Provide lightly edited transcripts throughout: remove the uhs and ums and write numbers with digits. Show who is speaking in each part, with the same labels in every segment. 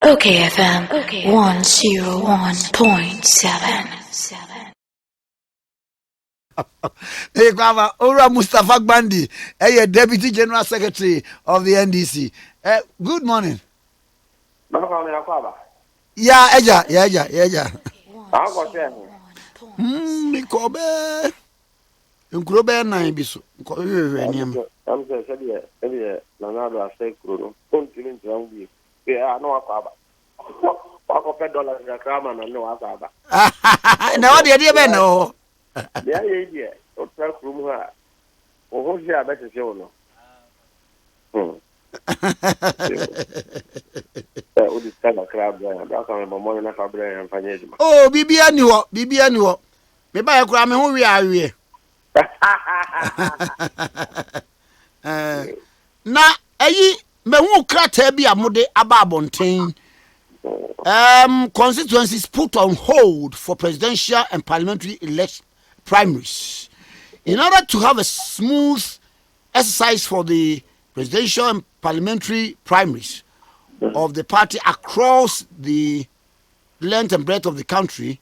Speaker 1: okayfm 101.7.
Speaker 2: Hey, Baba, Ora Mustafa Gbandi, Deputy General Secretary of the NDC. Good morning. Yeah, Eja. Mikobe. Nkrobe na ibiso. Nkowe niam.
Speaker 3: I'm saying, Leonardo has said, "Kuro, continue to be. Yeah, no akaba. $1 in the crama and no akaba."
Speaker 2: Na what dey be no?
Speaker 3: Yeah, yeah. O try from her. O ho share better show no. O dis kind of crab there. That can my money na fabre and fanye.
Speaker 2: Oh, bibia ni ho. Me ba ekura me ho wi awie. Na ayi me hu krata bi amode aba abonten. Constituencies put on hold for presidential and parliamentary election primaries in order to have a smooth exercise for the presidential and parliamentary primaries of the party across the length and breadth of the country.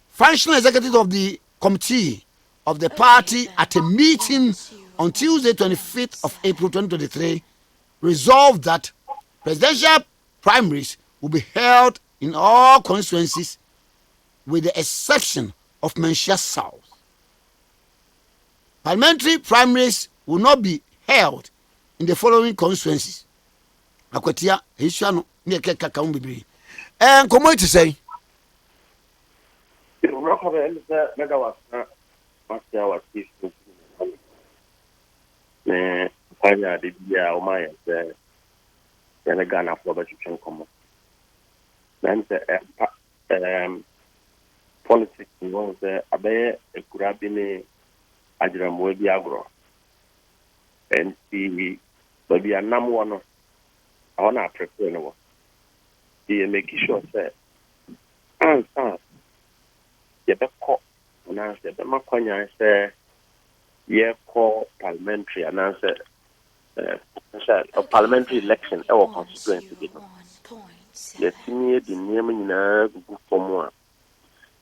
Speaker 2: Functional executive of the committee of the party at a meeting on Tuesday 25th of April 2023 resolved that presidential primaries will be held in all constituencies with the exception of Manchester South. Parliamentary primaries will not be held in the following constituencies. Akwatia, Hishano, near Kakaumbi. And come on to say.
Speaker 3: Fanya de bia o ma ye na Ghana for ba twetwe komo na nse politics no se abaye ekura bi ne agyiramoa bi agro NC ba bi anam wo no ona prepare no wo ye make sure say ye be ko na se be makwanya se ye ko parliamentary and answer a parliamentary election our constituency. Yes, me the name in a good form.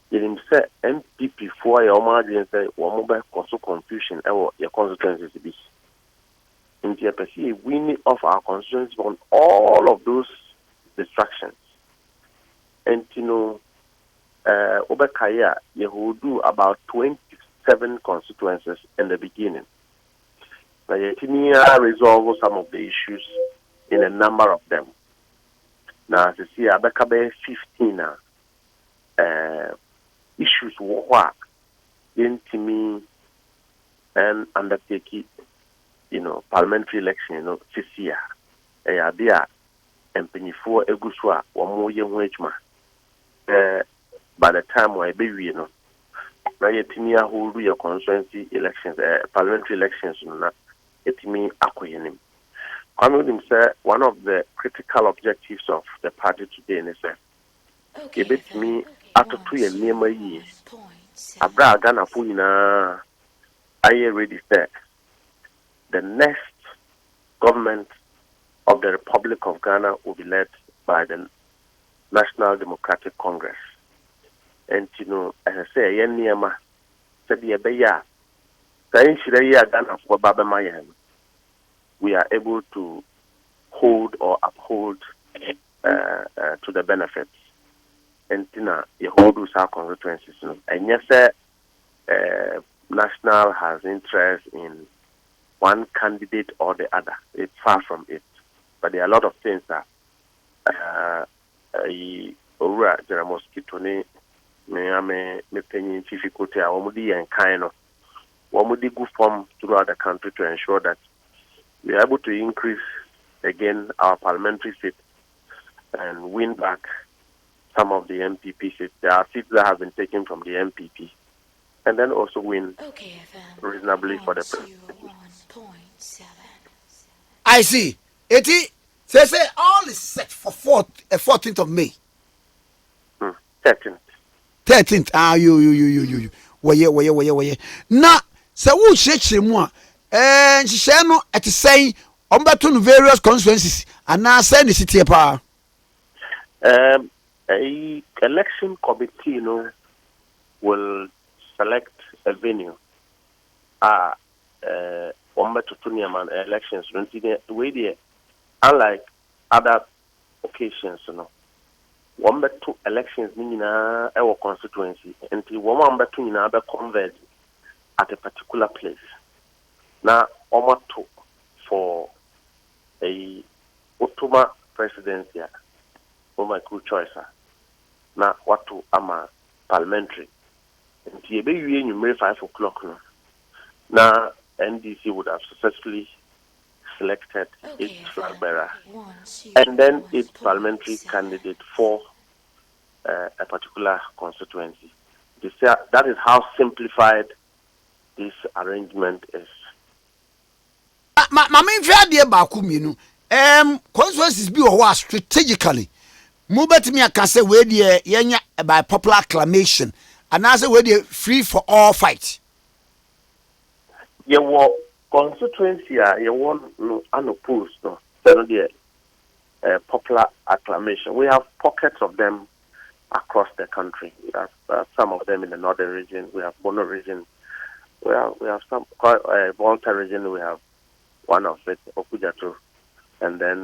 Speaker 3: You say MPP for your margin say one mobile cause confusion our your constituency be. In the perceive winning of our constituency on all of those distractions. And you know Obekaya you will do about 27 constituencies in the beginning. But yet, resolve some of the issues in a number of them. Now, as you see, Abekabe 15 issues work into me and undertake it, parliamentary election, this year. There and penny for a guswa or more young wage by the time I be, na yetinia hold your constituency elections, parliamentary elections, yetimi akoyenim. Kwame say one of the critical objectives of the party today is me after 2 years near year. Abra Ghana Puna I ready said the next government of the Republic of Ghana will be led by the National Democratic Congress. And as I say, Yenniama said the Abeya, Ghana for Baba Mayan, we are able to hold or uphold to the benefits. And you hold those our constituencies. And yes, National has interest in one candidate or the other. It's far from it. But there are a lot of things that me penny difficulty and kind of good form throughout the country to ensure that we are able to increase again our parliamentary seats and win back some of the MPP seats. There are seats that have been taken from the MPP, and then also win reasonably for the president.
Speaker 2: I see. Eti say all is set for 14th of May. 13th. Ah, you. Woye. Na se wo chechire mu a nhihye no ete sei ombeto no various constituencies ana say ne sitie pa.
Speaker 3: A election committee, will select a venue. Elections, unlike other occasions, one but two elections meaning our constituency until one but two in other converge at a particular place. Now, almost two for a Ottoman presidency, my good choice. Now, what to ama parliamentary. Until you may 5 o'clock. Now, NDC would have successfully selected its flag bearer and then its parliamentary candidate for a particular constituency. That is how simplified this arrangement is.
Speaker 2: My main idea about constituencies be or strategically. Mubet me, I can say where the by popular acclamation, and as where the free for all fight.
Speaker 3: Your constituency, you want unopposed, no, the popular acclamation. We have pockets of them across the country. We have some of them in the northern region. We have Bono region. We have some Volta region. We have one of it, Okujato, and then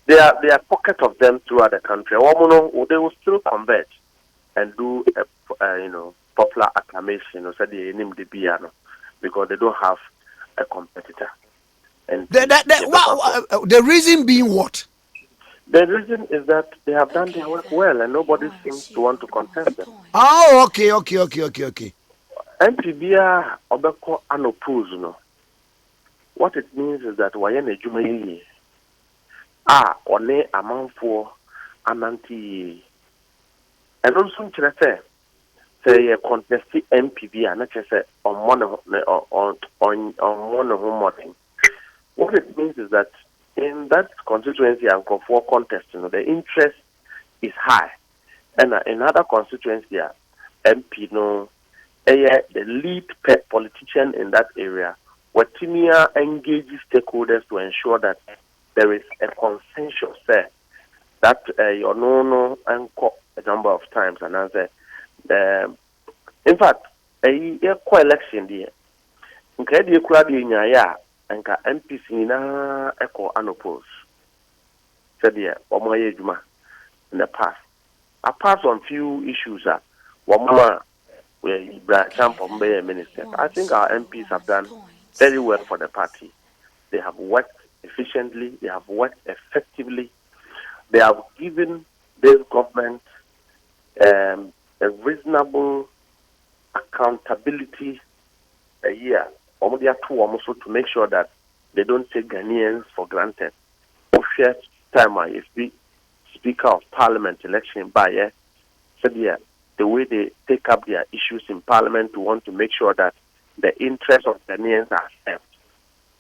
Speaker 3: there are pockets of them throughout the country. They will still converge and do popular acclamation. So they name the piano because they don't have a competitor. And
Speaker 2: the reason being what?
Speaker 3: The reason is that they have done their work well and nobody seems to want to contest them.
Speaker 2: Oh, okay.
Speaker 3: MPBA Obeko unopposed, what it means is that Wayane Jumayi one a man for Ananti and also say a contest MPBA, not just on one morning. What it means is that in that constituency and for contest, the interest is high. And in other constituency, MP, the lead politician in that area, what Timia engages stakeholders to ensure that there is a consensus there. That and a number of times, and answer. In fact, a co-election there. Okay, the crowd and MPs in echo unopposed. Said yeah, in the past. Apart from few issues, one more where Brancham from Mayor Minister. I think our MPs have done very well for the party. They have worked efficiently, they have worked effectively, they have given this government a reasonable accountability a year. Almost to make sure that they don't take Ghanaians for granted. First time I Speaker of Parliament election by the way they take up their issues in Parliament to want to make sure that the interests of Ghanaians are served.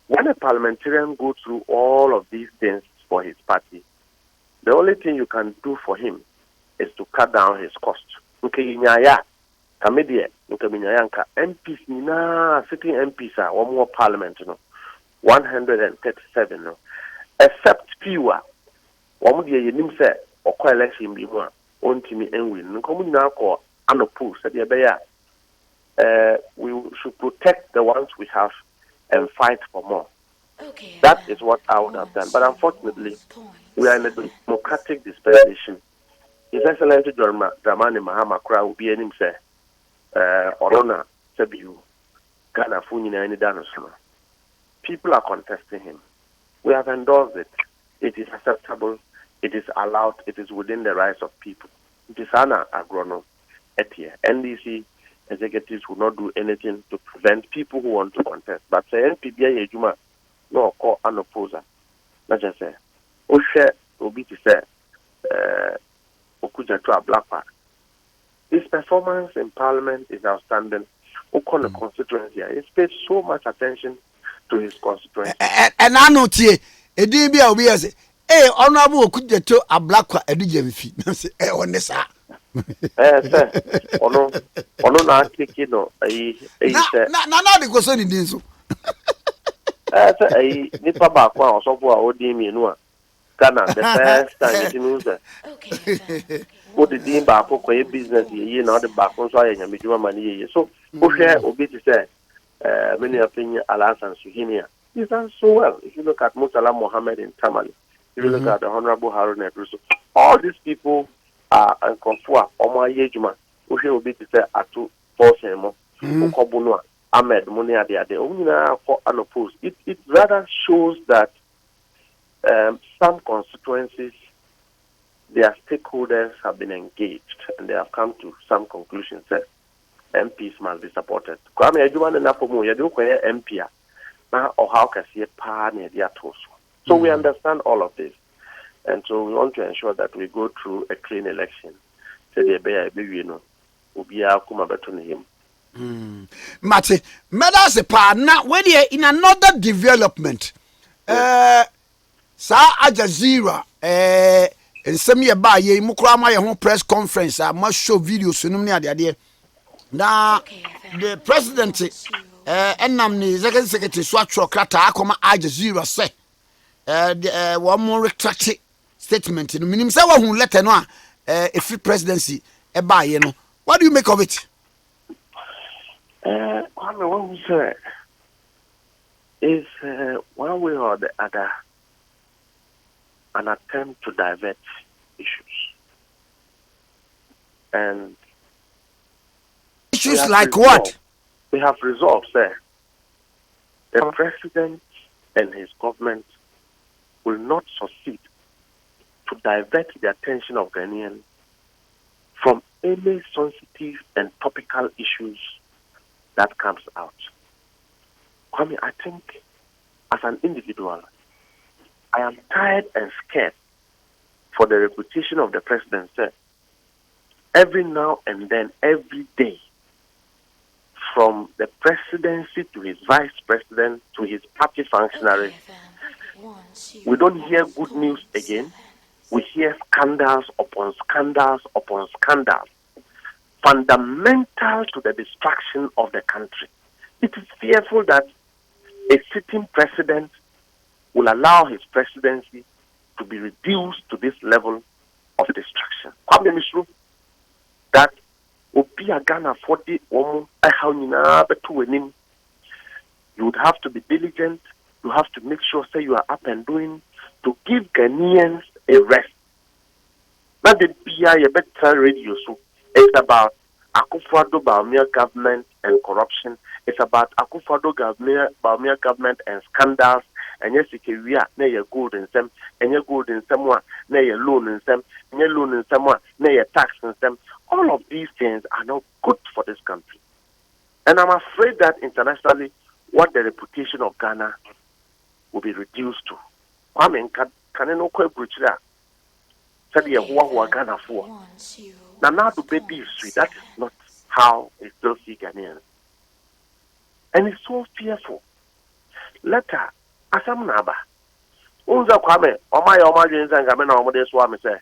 Speaker 3: When a parliamentarian goes through all of these things for his party, the only thing you can do for him is to cut down his costs. MPs, sitting MPs are one more parliament, 137, except fewer. One day you say, or co-election be one, on to me and win. Now call unopposed. We should protect the ones we have and fight for more. That is what I would have done. But unfortunately, we are in a democratic dispensation. His Excellency Dramani Mahama Kra will be any say, Orona Sebiu, Ghana Funina any Danosuna. People are contesting him. We have endorsed it. It is acceptable. It is allowed. It is within the rights of people. It is Anna Agrono Etia. NDC executives will not do anything to prevent people who want to contest. But say NPBA Ejuma no call an opposer. Not just say Oshe Obi to say Okuja to a black part. His performance in Parliament is outstanding. Okon the constituency. He pays so much attention to his constituency.
Speaker 2: And I know tie e dey bia obi say honorable Okuja to a black part eduje mfi. Say on this
Speaker 3: ono na keke no say
Speaker 2: na dey go so ni so
Speaker 3: say nipa ba kwa osofo a odi mienu a Ghana, the first time it knows that. What the dean back for business, you know, the back on so I am with money. So, okay, Obi to say, many opinion, alas, and Suhinia. He's done so well. If you look at Mustafa Mohammed in Tamale, if you look at the Honorable Harun Edruso, all these people are uncomfortable. Oma Yejuma, okay, Obi to say, Atu, Paul Okobunwa, Ahmed, Munia, the unopposed. It rather shows that some constituencies, their stakeholders have been engaged and they have come to some conclusions that MPs must be supported. Kwame Ejuma na pomu ya do kwenye MP na how can see So we understand all of this, and so we want to ensure that we go through a clean election. So the be ubia kuma beto ne him.
Speaker 2: Mate, medase pa na when you in another development. Sa Al Jazeera nsɛm yɛ ba yɛ mu kura ma yɛ ho press conference a ma show videos num ne ade na the president ɛnam ne executive secretary so atwerɛ krataa akɔma Al Jazeera sɛ wɔn mo retract statement no minim sɛ wɔn hu letter no a efi presidency ɛba yɛ no. What do you make of it?
Speaker 3: What we say is one way or the other an attempt to divert issues. And
Speaker 2: issues like what?
Speaker 3: We have resolved, sir. The president and his government will not succeed to divert the attention of Ghanaians from any sensitive and topical issues that comes out. Kwame, I think as an individual, I am tired and scared for the reputation of the president, sir. Every now and then, every day, from the presidency to his vice president to his party functionaries, we don't hear good news again. We hear scandals upon scandals upon scandals, fundamental to the destruction of the country. It is fearful that a sitting president will allow his presidency to be reduced to this level of destruction. That Ghana 40 you would have to be diligent. You have to make sure say you are up and doing to give Ghanaians a rest. Not the BI better radio so it's about Akufo-Addo Bawumia government and corruption. It's about Akufo-Addo Bawumia government and scandals. And yes, we are near gold in some, and your gold in someone, near loan in some, and your loan in someone, near tax in some. All of these things are not good for this country. And I'm afraid that internationally, what the reputation of Ghana will be reduced to. I mean, can you know quite good that? Said you who Ghana for. Now to baby sweet. That is not how it still see Ghanaians. And it's so fearful. Later. Asam naba. Unza kwame, oma jenza ngame na omode swami se.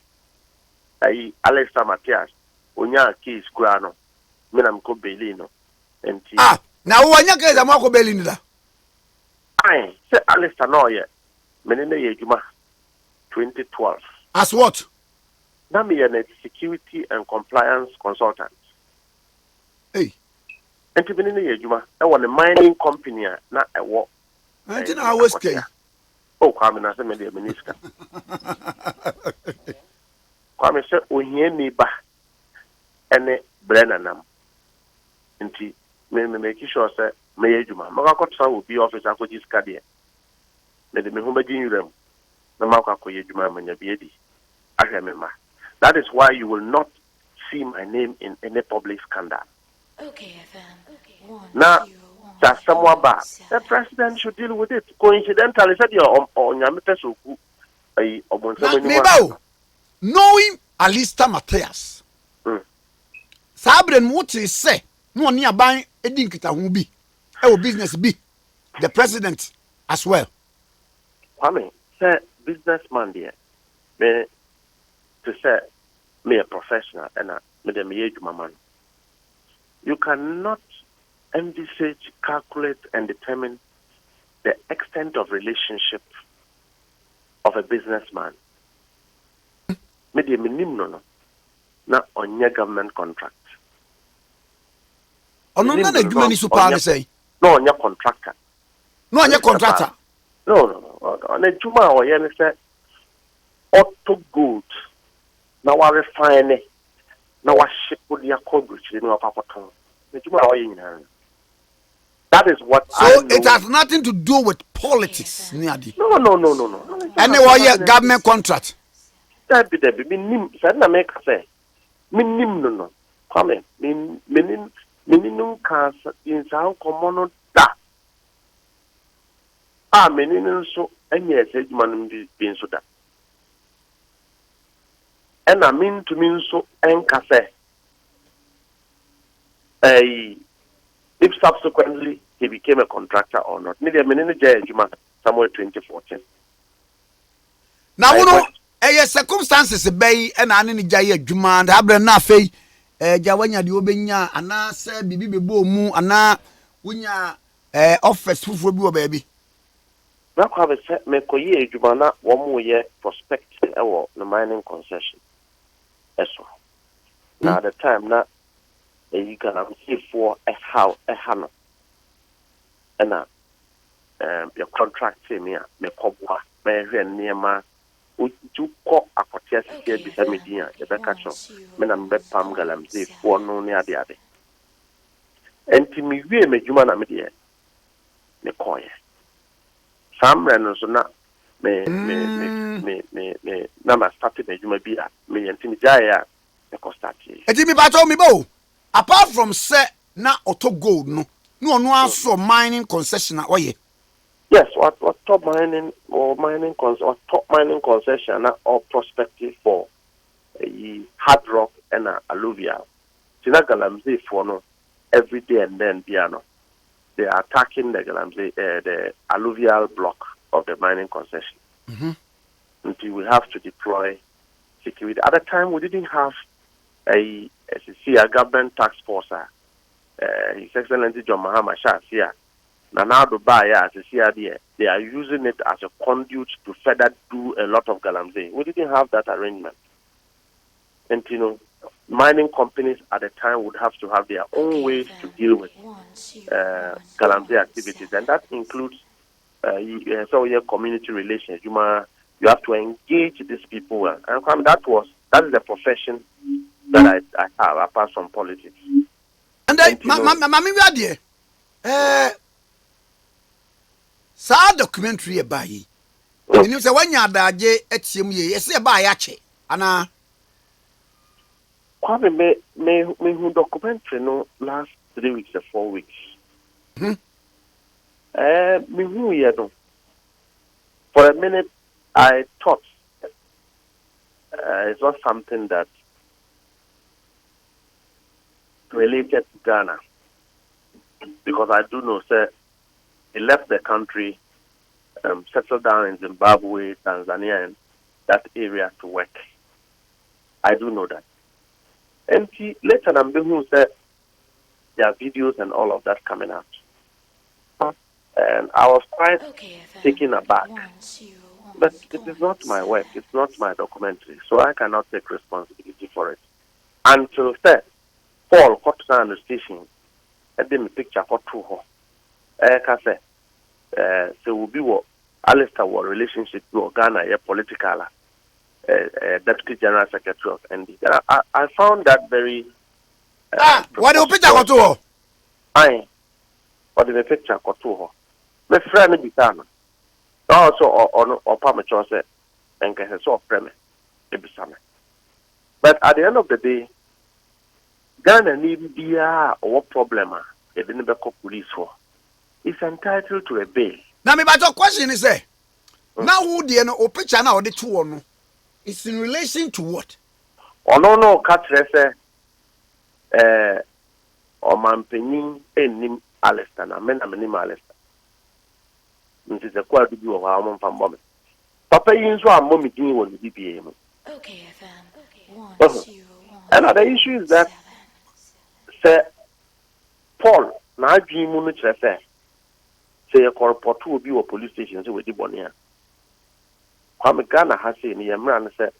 Speaker 3: Ai Alistair Mathias, onya case kurano. Mina mko belino. Enti.
Speaker 2: Na uwanya case amako belino da.
Speaker 3: Ai, se Alistair no ye. Menene ye juma 2012.
Speaker 2: As what?
Speaker 3: Na me ye security and compliance consultant.
Speaker 2: Hey.
Speaker 3: Enti menene ye juma. E won a mining company na e wo.
Speaker 2: I think I was scared.
Speaker 3: Oh, Kwame, I said, Minister. Kwame said, "O hear me ba, ene Brennanam." Inti, me make sure say, me ejuma. Maka kotsa will be office ako jiskadie. Me de me humba jinurem. Me maka ko ejuma manya biedi. Ahemema. That is why you will not see my name in any public scandal. okayfm. Now. That someone bad. The president should deal with it. Coincidentally, said
Speaker 2: knowing Alistair Mathias, Sabren Muti say, no nearby a dinkita who be, a business be, the president as well.
Speaker 3: I mean, say, businessman there, me to say, me a professional and me the age man. You cannot envisage, calculate, and determine the extent of relationship of a businessman media minim no na onye government contract
Speaker 2: ono na adwuma ni so pa ne say
Speaker 3: no onye contractor
Speaker 2: no onye contractor
Speaker 3: no on adwuma a oye ne say auto gold na wa refine na wa ship dia coverage ni wa pakoton adwuma a oye nyina. That is what
Speaker 2: so
Speaker 3: I know.
Speaker 2: It has nothing to do with politics niadi.
Speaker 3: No.
Speaker 2: And why government contract
Speaker 3: That be minim said na make say minim no come minim can in sao common da minim so any say man be so da and I mean to mean so enka say if subsequently he became a contractor or not. Media menene jaya juma somewhere 2014.
Speaker 2: Now uno circumstances bay and ani jaya juma and habre na fei jawanya di obenya ana se bibi bebo mu ana wunya office fufu bi o baby.
Speaker 3: Na kwa be se me koye juma na wo mu ye prospect ewo no mining concession. Eso. Now at the time na you can see for a how a hammer and your contract me kobwa me hwe niema uju ko akotia sisi bisa media e be kacho me na mbe pam galamzi fo no ne ade enti mi wie medjuma na me de me koye samre no so na me na ma start medjuma bi a me enti mi jaya e ko start yi
Speaker 2: enti mi ba to mi bo apart from say na auto gold no aso mining concession oye.
Speaker 3: Yes, what top mining or top mining concession or prospective for hard rock and alluvial. Galamsey for no every day and then piano. They are attacking the Galamsey the alluvial block of the mining concession. Until we have to deploy security. At the time we didn't have a government task force. His Excellency John Mahama Shafia. Now they are using it as a conduit to further do a lot of galamsey. We didn't have that arrangement. And mining companies at the time would have to have their own ways to deal with galamsey activities, and that includes your community relations. You have to engage these people well, and that is the profession that I have apart from politics.
Speaker 2: And mami we adie sa documentary e ba yi eni se wanya adaje etiem ye ese e ba ya che ana
Speaker 3: kwa me hu documentary no last 3 weeks or 4 weeks me hu ye no for a minute I thought it was something that related to Ghana, because I do know, sir, he left the country, settled down in Zimbabwe, Tanzania, and that area to work. I do know that. And later, I'm who said there are videos and all of that coming out. And I was quite taken aback. But it is not my work, it's not my documentary, so I cannot take responsibility for it. Until then, Paul got to the station, and then the picture got to her. So will be what Alistair war relationship to Ghana, a political deputy general secretary of ND. I found that very.
Speaker 2: What do you picture got to her?
Speaker 3: Aye, what did the picture got to her? My friend Bitana. Also, or Parmesan said, and can have so premise. But at the end of the day, Ghana need be or problem they didn't be police for. It's entitled to a bail.
Speaker 2: Now me but your question is now who the no picture now the two no it's in relation to what?
Speaker 3: Oh no catch say or man penny enim Alistair na men am Alistair. Nti se kwa bi o ha mo fam bo me. Papa yin so am mo din won bi bia mu. Okay, and the issue is that say Paul na adwin mu no kire say you report obi wo police station say we di bone a. Kwame Ghana ha say ni yemra no say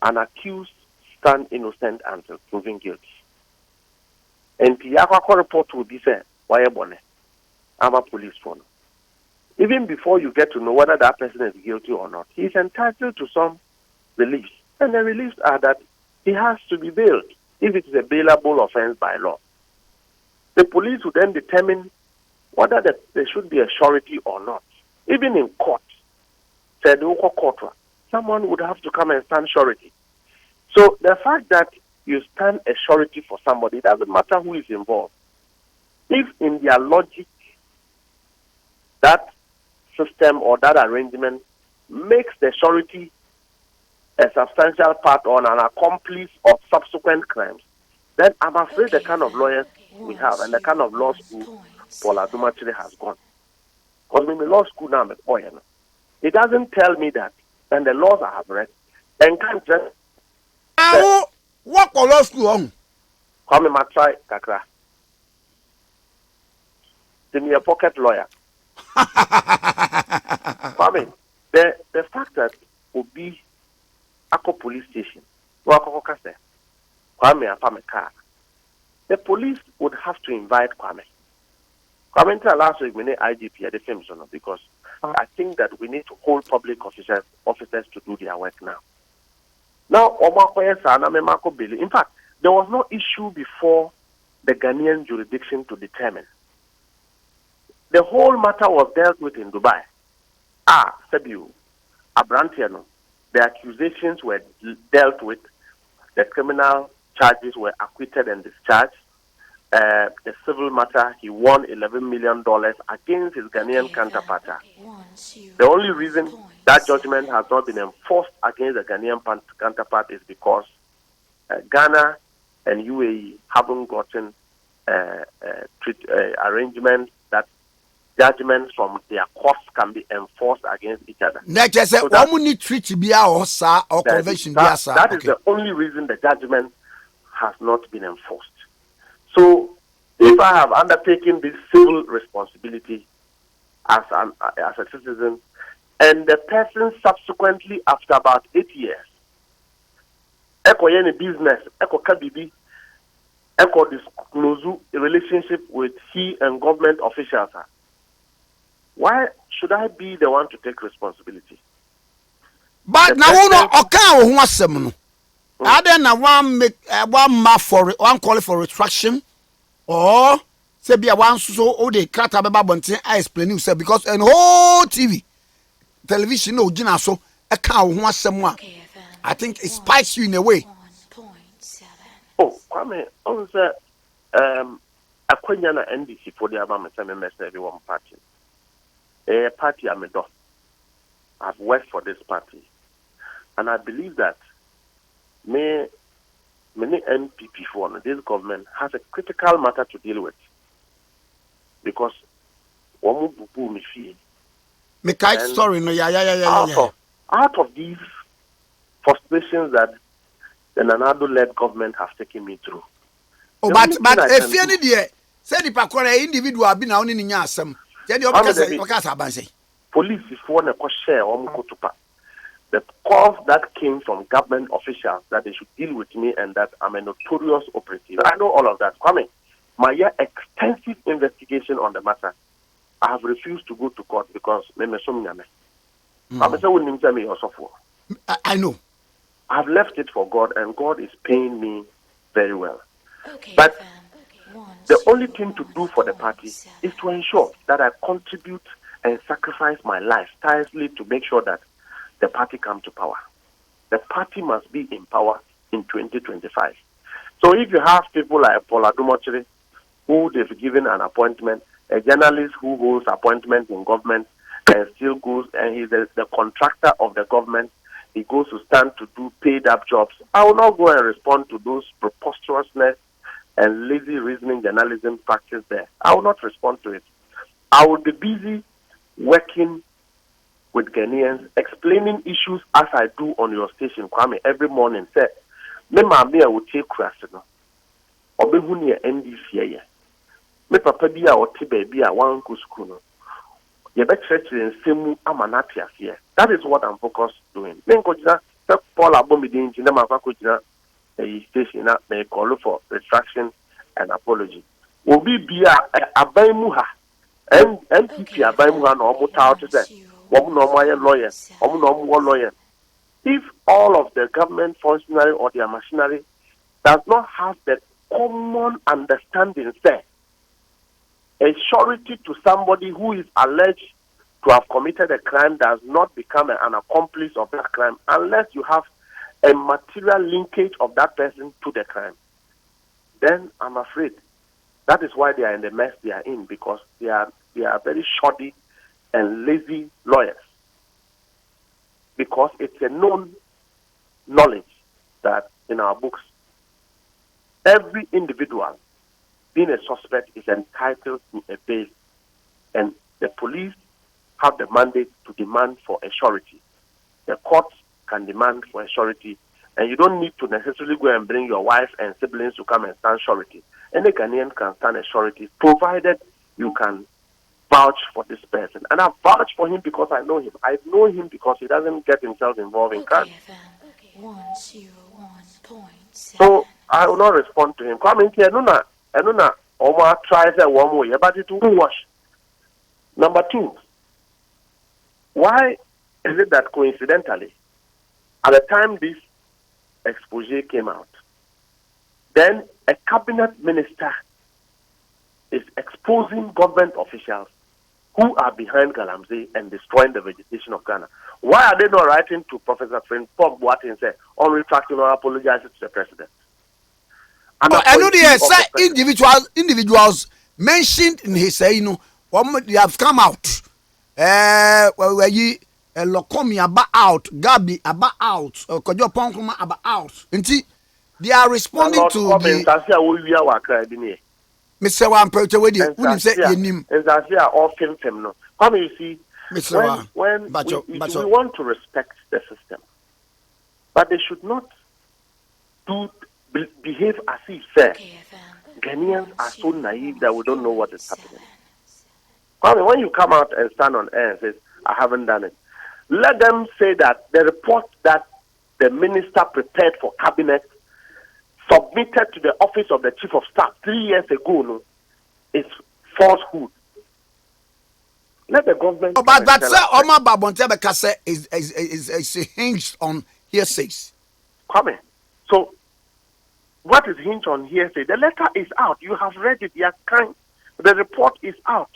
Speaker 3: an accused stand innocent until proven guilty. And the Yakwa report will be said, why a bonnet? I'm a police phone. Even before you get to know whether that person is guilty or not, he's entitled to some reliefs. And the reliefs are that he has to be bailed if it is a bailable offense by law. The police will then determine whether there should be a surety or not. Even in court, said someone would have to come and stand surety. So the fact that you stand a surety for somebody, it doesn't matter who is involved. If in their logic, that system or that arrangement makes the surety a substantial part or an accomplice of subsequent crimes, then I'm afraid the kind of lawyers we have and the kind of law school Paul Adom Okyere has gone. Because in the law school now, it doesn't tell me that, and the laws I have read, and can't just.
Speaker 2: What law school on?
Speaker 3: Come in my try, Kakra. Give me a pocket lawyer. Kwame, the fact that Obi Ako police station, Kwame Apame car, the police would have to invite Kwame. Kwame until last week we need IGP at the film zone because I think that we need to hold public officers to do their work now. Now, in fact, there was no issue before the Ghanaian jurisdiction to determine. The whole matter was dealt with in Dubai. Sebiu, Abrantiano, the accusations were dealt with, the criminal charges were acquitted and discharged. The civil matter, he won $11 million against his Ghanaian counterpart. The only reason that judgment has not been enforced against the Ghanaian counterpart is because Ghana and UAE haven't gotten arrangements that judgments from their courts can be enforced against each other.
Speaker 2: That is
Speaker 3: the only reason the judgment has not been enforced. So, if I have undertaken this civil responsibility as a citizen, and the person subsequently, after about 8 years, any business, kabibi, disclose a relationship with he and government officials, why should I be the one to take responsibility?
Speaker 2: But now, I don't one call for retraction or say be a one so they cut up about I explain you because an whole television no gina so a cow wants someone. I think it spikes you in a way.
Speaker 3: Oh, Kwame, also a Quenya NDC for the Abama MS everyone party. A party I'm a dog. I've worked for this party. And I believe that many NPP for this government has a critical matter to deal with because
Speaker 2: story no
Speaker 3: out of these frustrations that the Nanado-led government has taken me through.
Speaker 2: Oh, but if you need the say the pakore individual be now in asem.
Speaker 3: Police is for the share the calls that came from government officials that they should deal with me and that I'm a notorious operative. I know all of that. Kwame, my extensive investigation on the matter, I have refused to go to court because I
Speaker 2: know.
Speaker 3: I've left it for God and God is paying me very well. But the only thing to do for the party is to ensure that I contribute and sacrifice my life tirelessly to make sure that the party come to power. The party must be in power in 2025. So if you have people like Paul Adom Okyere, who they've given an appointment, a journalist who holds appointment in government and still goes, and he's the contractor of the government, he goes to stand to do paid up jobs. I will not go and respond to those preposterousness and lazy reasoning journalism practice there. I will not respond to it. I will be busy working with Ghanaians, explaining issues as I do on your station, Kwame, every morning. Say, me mami will take crasino. Obe huni NDC me papa bi a ote baby a wan go school no. Ye be church in semu amanati here. That is what I'm focused doing. Me nkojina Paul Abomidin in the Makakujina station may call for retraction and apology. Will be a Baimuha and MPP a Baimuha no Mutao to say, lawyer, lawyer. If all of the government functionary or their machinery does not have the common understanding, say, a surety to somebody who is alleged to have committed a crime does not become an accomplice of that crime unless you have a material linkage of that person to the crime. Then I'm afraid that is why they are in the mess they are in, because they are very shoddy and lazy lawyers. Because it's a known knowledge that in our books, every individual being a suspect is entitled to a bail, and the police have the mandate to demand for a surety. The courts can demand for a surety, and you don't need to necessarily go and bring your wife and siblings to come and stand surety. Any Ghanaian can stand a surety, provided you can vouch for this person. And I vouch for him because I know him. I know him because he doesn't get himself involved in crime. So I will not respond to him. Come in here, Nuna, Oma tries a one way, but it will wash. Number two, why is it that coincidentally, at the time this expose came out, then a cabinet minister is exposing government officials who are behind Galamsey and destroying the vegetation of Ghana? Why are they not writing to Professor Frimpong Boateng and say, on retracting or apologizing to the president?
Speaker 2: And I know the individuals mentioned in his say, they have come out. Where ye Lokomi about out, Gabi about out, Kojo Ponkuma about out. Inti, they are responding to the Mr. Wampel with you. Wouldn't say your name.
Speaker 3: And that's all film. No, come you see, when we want to respect the system, but they should not behave as if Ghanaians are so naive that we don't know what is happening. I mean, when you come out and stand on air and say, I haven't done it, let them say that the report that the minister prepared for cabinet submitted to the office of the chief of staff 3 years ago is falsehood. Let the government.
Speaker 2: Oh, but sir, Omar Babontebeka is hinged on hearsays.
Speaker 3: Come in. So, what is hinged on hearsay? The letter is out. You have read it. The report is out.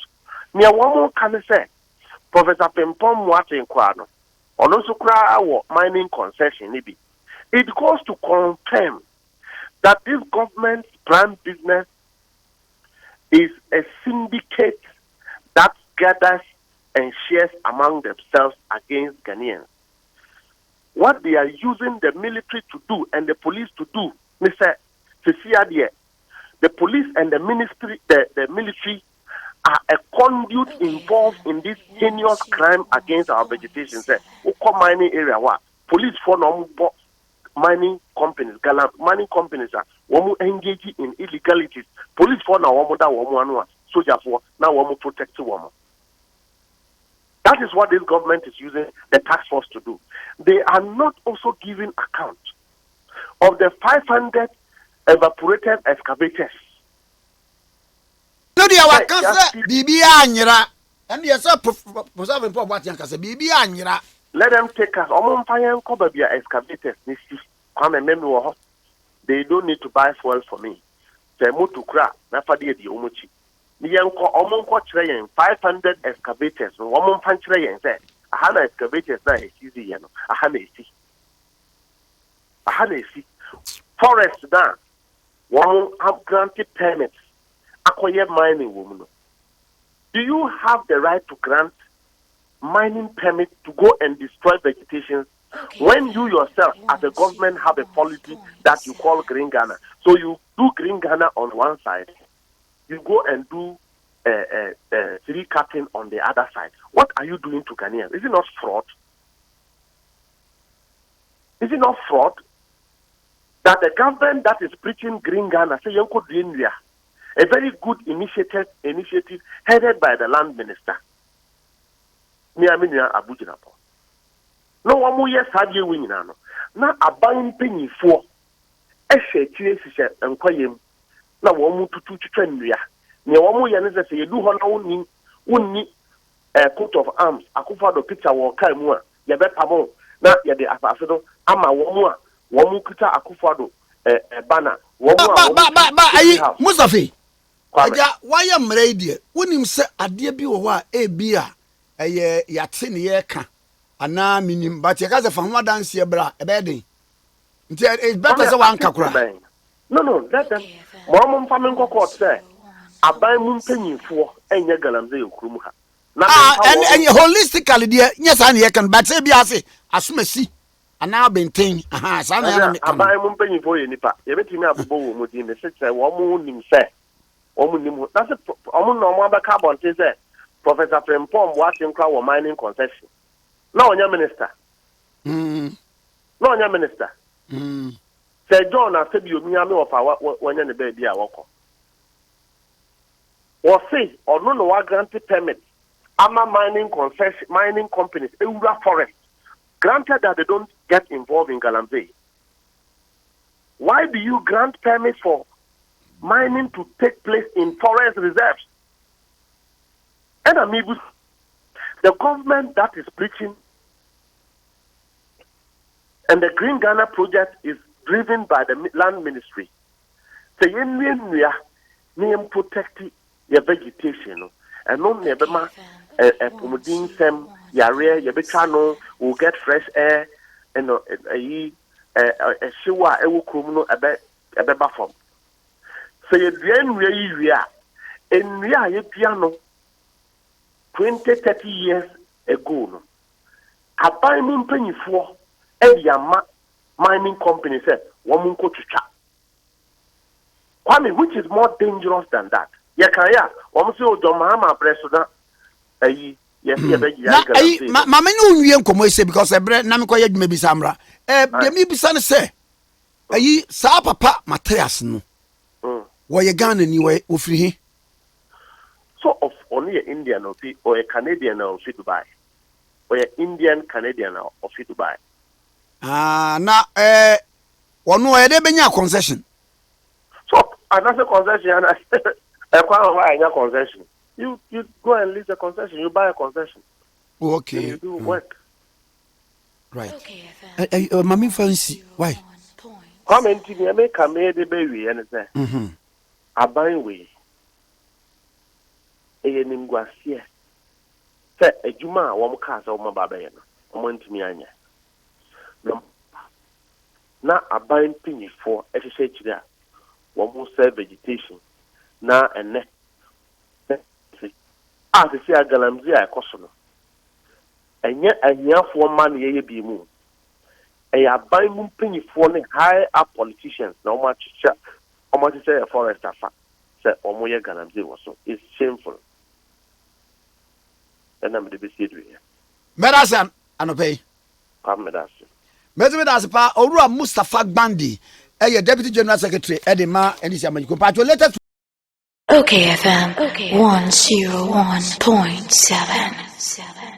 Speaker 3: Nia one can say, Professor Frimpong Boateng Kwano, on also cry mining concession. It goes to confirm that this government's brand business is a syndicate that gathers and shares among themselves against Ghanaians. What they are using the military to do and the police to do, Mr. Cecilia, the police and the military are a conduit involved in this heinous crime against our vegetation. Say, mining area, what police for no mining companies, mining companies are engaging in illegalities. Police for now one soldier for now one protect woman. That is what this government is using the task force to do. They are not also giving account of the 500 evaporated excavators.
Speaker 2: No, they are cancer, Bibia, and yes, Professor Boateng can say Bibia.
Speaker 3: Let them take us. Excavators. They don't need to buy fuel for me. They move to crack. Nafadi the Omochi. Niyanko Omonko Train 500 excavators. One punch train said, I had excavators now. It's easy, I had a see. Forest now. One have granted permits. Acquire mining woman. Do you have the right to grant mining permit to go and destroy vegetation when you yourself as a government have a policy that you call Green Ghana? So you do Green Ghana on one side, you go and do tree cutting on the other side. What are you doing to Ghanaians? Is it not fraud? Is it not fraud that the government that is preaching Green Ghana say Yonko Dinria, a very good initiative headed by the land minister, Niaminia Abujinapo. no one more yes had you winning. Now a buying penny for a share and quayim. Now one more to trend ya. Near one more yan say you do one wouldn't a coat of arms. I could find a picture or Kaimua. Ya bet pamo. Now ya the Apafido. Ama one more kuta akufado a banner.
Speaker 2: Mustafa. Why am ready? When him say a dear be wa a beer a yatin yeka. Ana minim, but you guys are from what dance here, bra, a bedding. It's better as a one kakra.
Speaker 3: No, that's Mom Famine Court say. I buy moon penny for any galamze krumha.
Speaker 2: And holistically, dear, yes, I can, but say, I say, as me see, and now been thing. I
Speaker 3: buy moon penny for you, Nipa. You bet me up a bowl within the six, one moon himself. That's a no carbon, say. Professor Frempom watching crowd mining concession. No, on your minister. No, on your minister. Say John, I said you me of our when you're the baby. I walk. Or say, or no, what granted permit. Ama mining concession, mining companies, Eura Forest, granted that they don't get involved in Galamsey. Why do you grant permits for mining to take place in forest reserves? And amigos, the government that is preaching and the Green Ghana project is driven by the land ministry. So we are protecting your vegetation and no never a promoting some yare yabitano will get fresh air and a shiwa ewu kumuno a beba form. So you drain where we are and we are a piano 20-30 years ago. I buy moon penny for every mining company said one go to chat. Kwame, which is more dangerous than that? Yakaya, almost your Mahama President.
Speaker 2: Mamma no wiem komo say because e bre na me koye dwuma bi samra de mi bi sane say ayi sa papa Mathias no wo ye Ghana ni wo ofiri he
Speaker 3: so of only Indian or a Canadian or Dubai or a Indian Canadian or Dubai
Speaker 2: na wono e de benya concession
Speaker 3: so another concession concession. You go and lease a concession. You buy a concession.
Speaker 2: Okay.
Speaker 3: And you do work.
Speaker 2: Right. Mami fancy. Why?
Speaker 3: Come and see me. I make a made the baby and say. I buy way. A ningwasia. Say a juma one cast of my babayana. I want me anya. Now I buy penny for exercise there. One more serve vegetation. Now and next. As I say, Galamsey, I caution. And yet, a year for money, ye be moon. A buy moon penny for high up politicians, no much say a forest affair. Said Omoya Galamsey was so. It's shameful. And I'm the best here.
Speaker 2: Merasan, Anope.
Speaker 3: Come, Medas.
Speaker 2: Medas, Ora Mustafa Gbandi, a deputy general secretary, Edema, and his American party. Let OKFM 101.7.